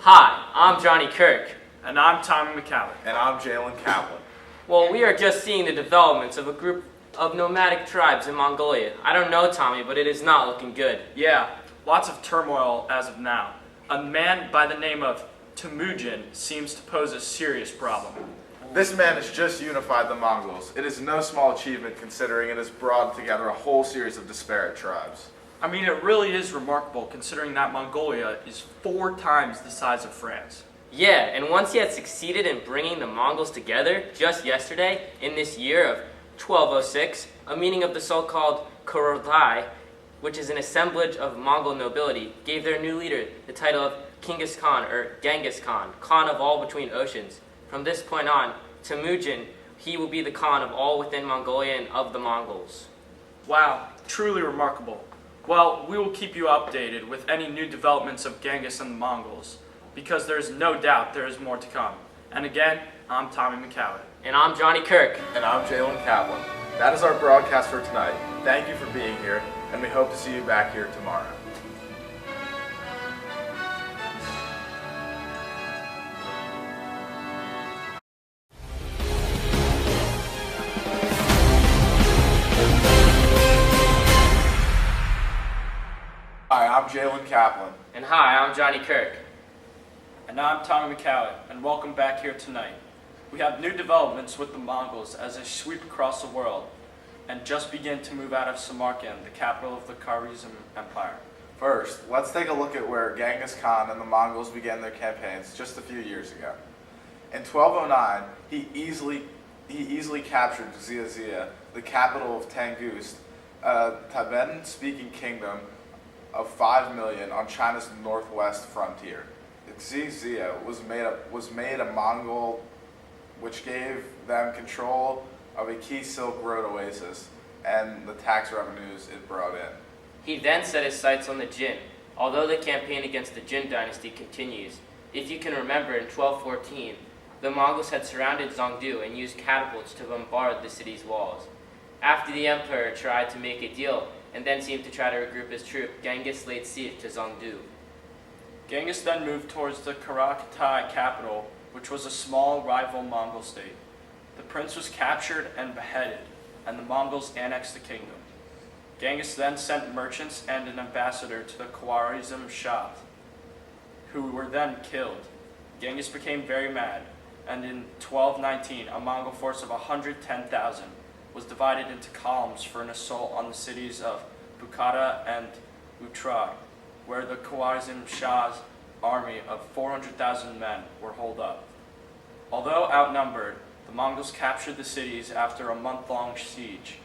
Hi, I'm Johnny Kirk. And I'm Tommy McCallum. And I'm Jalen Kaplan. Well, we are just seeing the developments of a group of nomadic tribes in Mongolia. I don't know, Tommy, but it is not looking good. Yeah, lots of turmoil as of now. A man by the name of Temujin seems to pose a serious problem. This man has just unified the Mongols. It is no small achievement considering it has brought together a whole series of disparate tribes. I mean, it really is remarkable considering that Mongolia is 4 times the size of France. Yeah, and once he had succeeded in bringing the Mongols together, just yesterday, in this year of 1206, a meeting of the so-called Kurultai, which is an assemblage of Mongol nobility, gave their new leader the title of Genghis Khan, or Genghis Khan, Khan of all between oceans. From this point on, Temujin, he will be the Khan of all within Mongolia and of the Mongols. Wow, truly remarkable. Well, we will keep you updated with any new developments of Genghis and the Mongols, because there is no doubt there is more to come. And again, I'm Tommy McCallum. And I'm Johnny Kirk. And I'm Jalen Kaplan. That is our broadcast for tonight. Thank you for being here, and we hope to see you back here tomorrow. Hi, I'm Jalen Kaplan. And hi, I'm Johnny Kirk. And I'm Tommy McCallum, and welcome back here tonight. We have new developments with the Mongols as they sweep across the world and just begin to move out of Samarkand, the capital of the Kharizm Empire. First, let's take a look at where Genghis Khan and the Mongols began their campaigns just a few years ago. In 1209, he easily captured Zia, the capital of Tangust, a Tibetan-speaking kingdom of 5 million on China's northwest frontier. Zia was made a Mongol, which gave them control of a key Silk Road oasis and the tax revenues it brought in. He then set his sights on the Jin. Although the campaign against the Jin dynasty continues, if you can remember, in 1214, the Mongols had surrounded Zhongdu and used catapults to bombard the city's walls. After the emperor tried to make a deal and then seemed to try to regroup his troops, Genghis laid siege to Zhongdu. Genghis then moved towards the Kurultai capital, which was a small rival Mongol state. The prince was captured and beheaded, and the Mongols annexed the kingdom. Genghis then sent merchants and an ambassador to the Khwarizm Shah, who were then killed. Genghis became very mad, and in 1219, a Mongol force of 110,000 was divided into columns for an assault on the cities of Bukhara and Uttar, where the Khwarizm Shah's army of 400,000 men were holed up. Although outnumbered, the Mongols captured the cities after a month-long siege.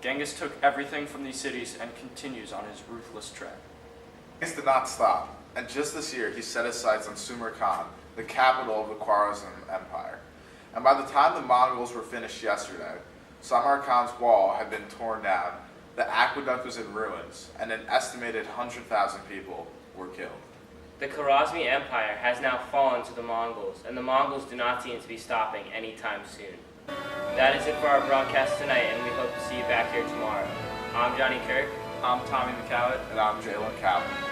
Genghis took everything from these cities and continues on his ruthless trek. Genghis did not stop, and just this year he set his sights on Samarkand, the capital of the Khwarizm Empire. And by the time the Mongols were finished yesterday, Samarkand's wall had been torn down, the aqueduct was in ruins, and an estimated 100,000 people were killed. The Khwarizmi Empire has now fallen to the Mongols, and the Mongols do not seem to be stopping anytime soon. That is it for our broadcast tonight, and we hope to see you back here tomorrow. I'm Johnny Kirk. I'm Tommy McCallum. And I'm Jalen Kaplan.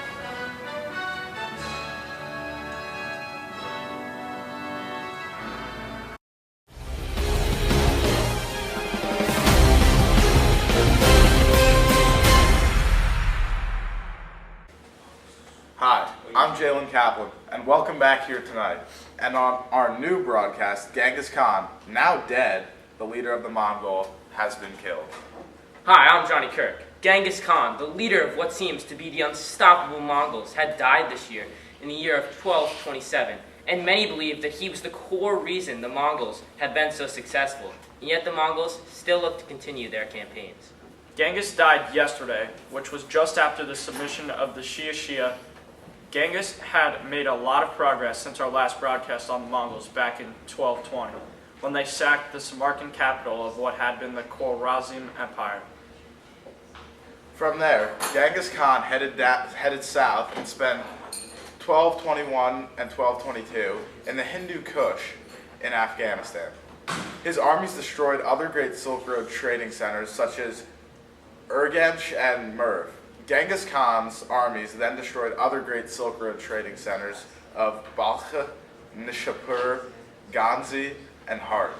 Hi, I'm Jalen Kaplan, and welcome back here tonight. And on our new broadcast, Genghis Khan, now dead, the leader of the Mongol, has been killed. Hi, I'm Johnny Kirk. Genghis Khan, the leader of what seems to be the unstoppable Mongols, had died this year in the year of 1227, and many believe that he was the core reason the Mongols had been so successful, and yet the Mongols still look to continue their campaigns. Genghis died yesterday, which was just after the submission of the Shia. Genghis had made a lot of progress since our last broadcast on the Mongols back in 1220, when they sacked the Samarkand capital of what had been the Khwarizm Empire. From there, Genghis Khan headed south and spent 1221 and 1222 in the Hindu Kush in Afghanistan. His armies destroyed other great Silk Road trading centers such as Urgench and Merv. Genghis Khan's armies then destroyed other great Silk Road trading centers of Balkh, Nishapur, Ghanzi, and Hart.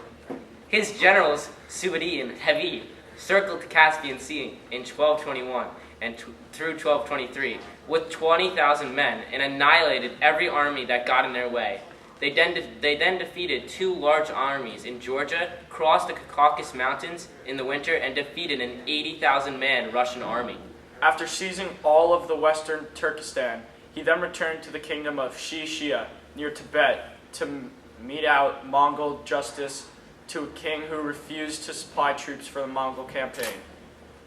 His generals, Subu'di and Hevi, circled the Caspian Sea in 1221 and through 1223 with 20,000 men and annihilated every army that got in their way. They then defeated two large armies in Georgia, crossed the Caucasus Mountains in the winter, and defeated an 80,000-man Russian army. After seizing all of the western Turkestan, he then returned to the kingdom of Shishia near Tibet to mete out Mongol justice to a king who refused to supply troops for the Mongol campaign.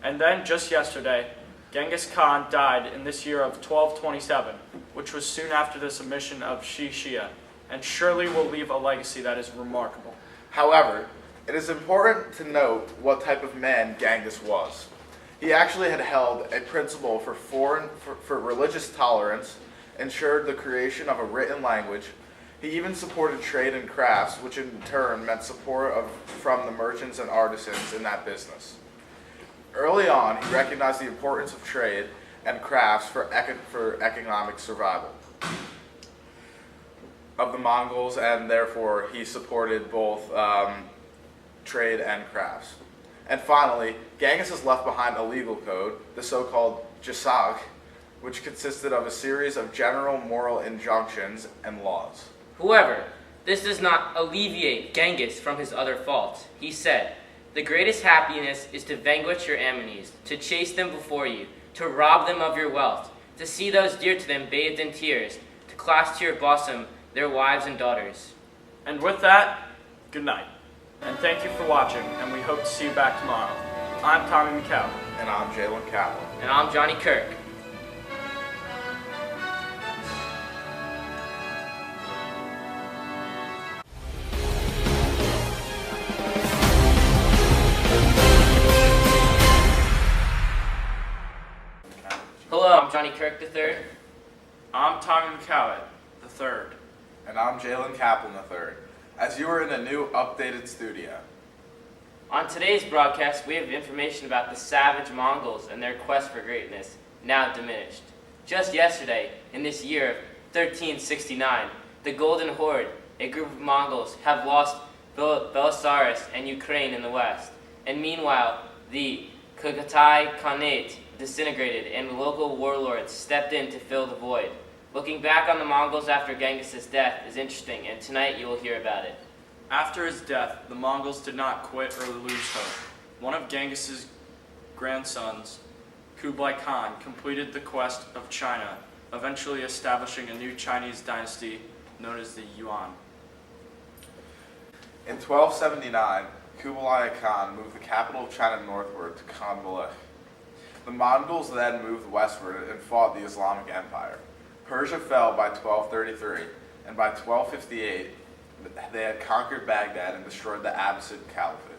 And then, just yesterday, Genghis Khan died in this year of 1227, which was soon after the submission of Shishia, and surely will leave a legacy that is remarkable. However, it is important to note what type of man Genghis was. He actually had held a principle for religious tolerance, ensured the creation of a written language. He even supported trade and crafts, which in turn meant support from the merchants and artisans in that business. Early on, he recognized the importance of trade and crafts for economic survival of the Mongols, and therefore he supported both trade and crafts. And finally, Genghis has left behind a legal code, the so-called Jasag, which consisted of a series of general moral injunctions and laws. However, this does not alleviate Genghis from his other faults. He said, "The greatest happiness is to vanquish your enemies, to chase them before you, to rob them of your wealth, to see those dear to them bathed in tears, to clasp to your bosom their wives and daughters." And with that, good night. And thank you for watching, and we hope to see you back tomorrow. I'm Tommy McCown. And I'm Jalen Kaplan. And I'm Johnny Kirk. Hello, I'm Johnny Kirk III. I'm Tommy McCowett, the third. And I'm Jalen Kaplan III, as you are in a new updated studio. On today's broadcast, we have information about the savage Mongols and their quest for greatness, now diminished. Just yesterday, in this year of 1369, the Golden Horde, a group of Mongols, have lost Belarus and Ukraine in the west. And meanwhile, the Kagatai Khanate disintegrated and local warlords stepped in to fill the void. Looking back on the Mongols after Genghis' death is interesting, and tonight you will hear about it. After his death, the Mongols did not quit or lose hope. One of Genghis' grandsons, Kublai Khan, completed the quest of China, eventually establishing a new Chinese dynasty known as the Yuan. In 1279, Kublai Khan moved the capital of China northward to Khanbalech. The Mongols then moved westward and fought the Islamic Empire. Persia fell by 1233, and by 1258, they had conquered Baghdad and destroyed the Abbasid Caliphate.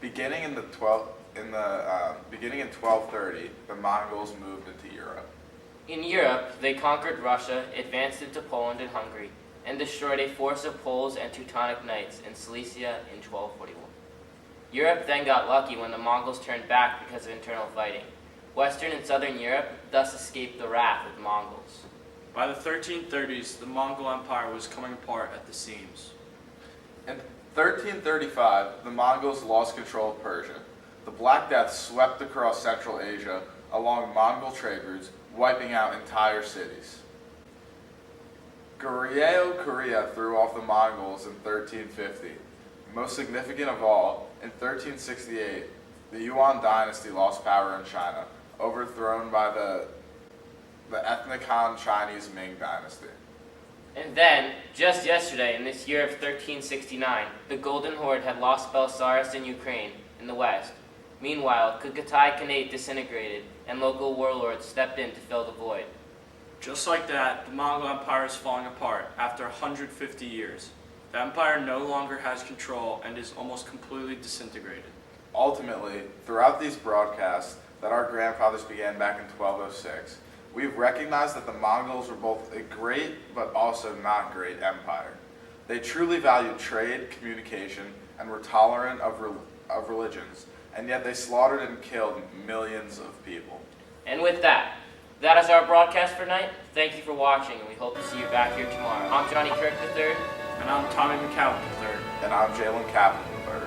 Beginning in 1230, the Mongols moved into Europe. In Europe, they conquered Russia, advanced into Poland and Hungary, and destroyed a force of Poles and Teutonic Knights in Silesia in 1241. Europe then got lucky when the Mongols turned back because of internal fighting. Western and Southern Europe thus escaped the wrath of the Mongols. By the 1330s, the Mongol Empire was coming apart at the seams. In 1335, the Mongols lost control of Persia. The Black Death swept across Central Asia along Mongol trade routes, wiping out entire cities. Goryeo Korea threw off the Mongols in 1350. Most significant of all, in 1368, the Yuan dynasty lost power in China, overthrown by the ethnic Han Chinese Ming dynasty. And then, just yesterday, in this year of 1369, the Golden Horde had lost Belarus and Ukraine in the west. Meanwhile, Kagatai Khanate disintegrated, and local warlords stepped in to fill the void. Just like that, the Mongol Empire is falling apart after 150 years. The empire no longer has control and is almost completely disintegrated. Ultimately, throughout these broadcasts that our grandfathers began back in 1206, we've recognized that the Mongols were both a great but also not great empire. They truly valued trade, communication, and were tolerant of religions, and yet they slaughtered and killed millions of people. And with that is our broadcast for tonight. Thank you for watching, and we hope to see you back here tomorrow. I'm Johnny Kirk III. And I'm Tommy McCowan III. And I'm Jalen Kaplan III.